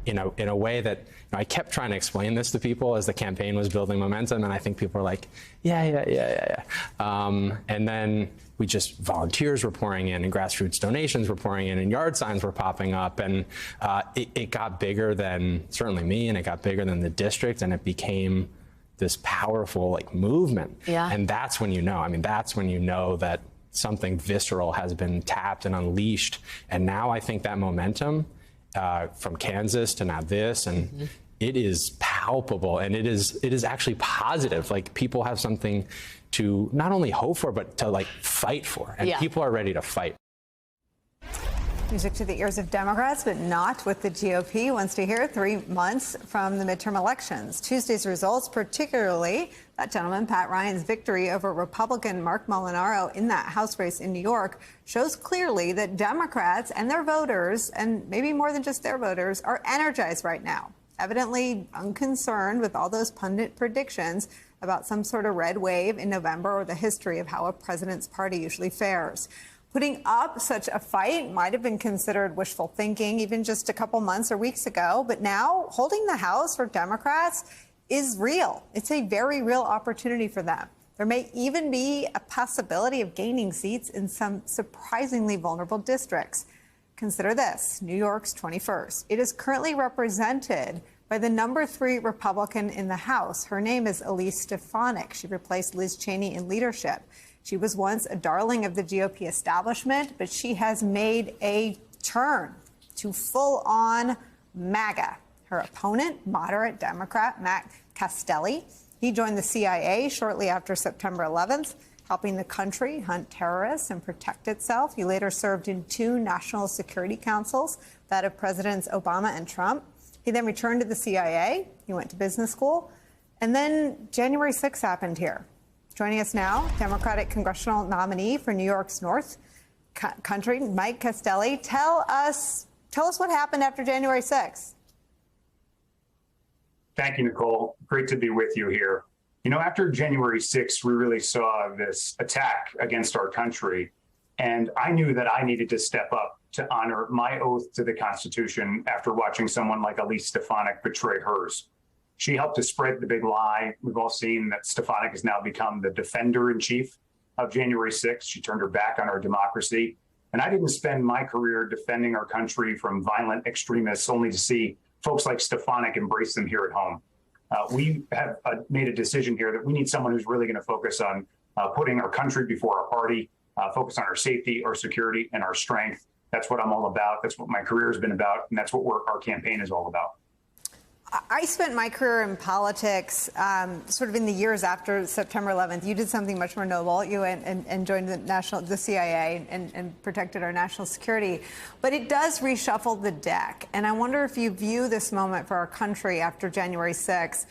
in a way that I kept trying to explain this to people as the campaign was building momentum, and I think people were like, yeah. And then volunteers were pouring in, and grassroots donations were pouring in, and yard signs were popping up, and it got bigger than certainly me, and it got bigger than the district, and it became this powerful movement. Yeah. And that's when that's when you know that something visceral has been tapped and unleashed. And now I think that momentum from Kansas to now this, and it is palpable, and it is actually positive. People have something to not only hope for, but to fight for, and people are ready to fight. Music to the ears of Democrats, but not with the GOP. Wants to hear 3 months from the midterm elections. Tuesday's results, particularly that gentleman, Pat Ryan's victory over Republican Mark Molinaro in that House race in New York, shows clearly that Democrats and their voters, and maybe more than just their voters, are energized right now. Evidently unconcerned with all those pundit predictions about some sort of red wave in November or the history of how a president's party usually fares. Putting up such a fight might have been considered wishful thinking even just a couple months or weeks ago. But now holding the House for Democrats is real. It's a very real opportunity for them. There may even be a possibility of gaining seats in some surprisingly vulnerable districts. Consider this, New York's 21st. It is currently represented by the number 3 Republican in the House. Her name is Elise Stefanik. She replaced Liz Cheney in leadership. She was once a darling of the GOP establishment, but she has made a turn to full-on MAGA. Her opponent, moderate Democrat Matt Castelli, he joined the CIA shortly after September 11th, helping the country hunt terrorists and protect itself. He later served in 2 national security councils, that of Presidents Obama and Trump. He then returned to the CIA. He went to business school. And then January 6th happened here. Joining us now, Democratic congressional nominee for New York's North Country, Mike Castelli. Tell us what happened after January 6th. Thank you, Nicole. Great to be with you here. After January 6th, we really saw this attack against our country, and I knew that I needed to step up to honor my oath to the Constitution after watching someone like Elise Stefanik betray hers. She helped to spread the big lie. We've all seen that Stefanik has now become the defender-in-chief of January 6th. She turned her back on our democracy. And I didn't spend my career defending our country from violent extremists only to see folks like Stefanik embrace them here at home. We have made a decision here that we need someone who's really going to focus on putting our country before our party, focus on our safety, our security, and our strength. That's what I'm all about. That's what my career has been about. And that's what our campaign is all about. I spent my career in politics sort of in the years after September 11th. You did something much more noble. You went and joined the CIA and protected our national security. But it does reshuffle the deck. And I wonder if you view this moment for our country after January 6th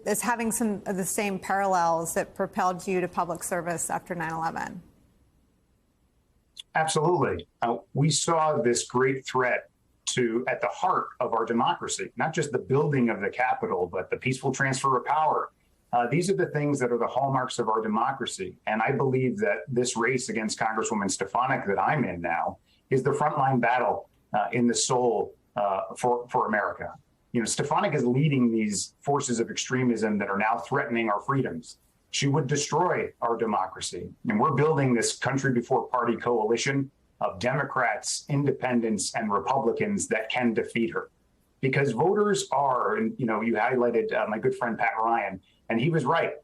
as having some of the same parallels that propelled you to public service after 9/11. Absolutely. We saw this great threat at the heart of our democracy, not just the building of the Capitol, but the peaceful transfer of power. These are the things that are the hallmarks of our democracy. And I believe that this race against Congresswoman Stefanik that I'm in now is the frontline battle in the soul for America. Stefanik is leading these forces of extremism that are now threatening our freedoms. She would destroy our democracy. And we're building this country before party coalition of Democrats, independents, and Republicans that can defeat her. Because voters are, and you highlighted my good friend Pat Ryan, and he was right.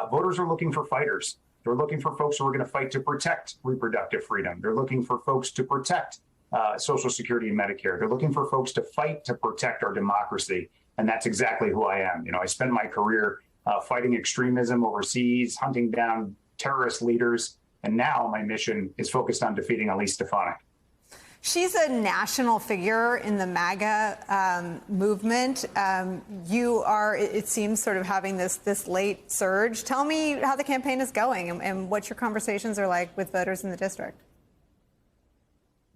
Voters are looking for fighters. They're looking for folks who are going to fight to protect reproductive freedom. They're looking for folks to protect Social Security and Medicare. They're looking for folks to fight to protect our democracy. And that's exactly who I am. I spent my career fighting extremism overseas, hunting down terrorist leaders. And now my mission is focused on defeating Elise Stefanik. She's a national figure in the MAGA movement. You are, it seems, sort of having this late surge. Tell me how the campaign is going and what your conversations are like with voters in the district.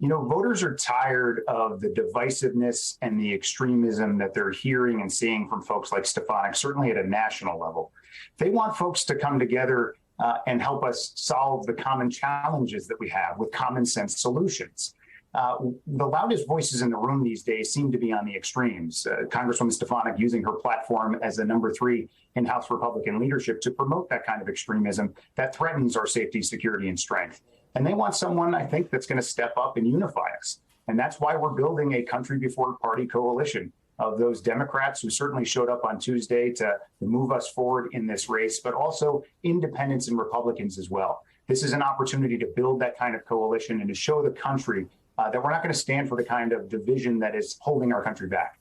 Voters are tired of the divisiveness and the extremism that they're hearing and seeing from folks like Stefanik, certainly at a national level. They want folks to come together and help us solve the common challenges that we have with common sense solutions. The loudest voices in the room these days seem to be on the extremes. Congresswoman Stefanik using her platform as the number 3 in House Republican leadership to promote that kind of extremism that threatens our safety, security, and strength. And they want someone, I think, that's going to step up and unify us. And that's why we're building a country before party coalition of those Democrats who certainly showed up on Tuesday to move us forward in this race, but also independents and Republicans as well. This is an opportunity to build that kind of coalition and to show the country that we're not going to stand for the kind of division that is holding our country back.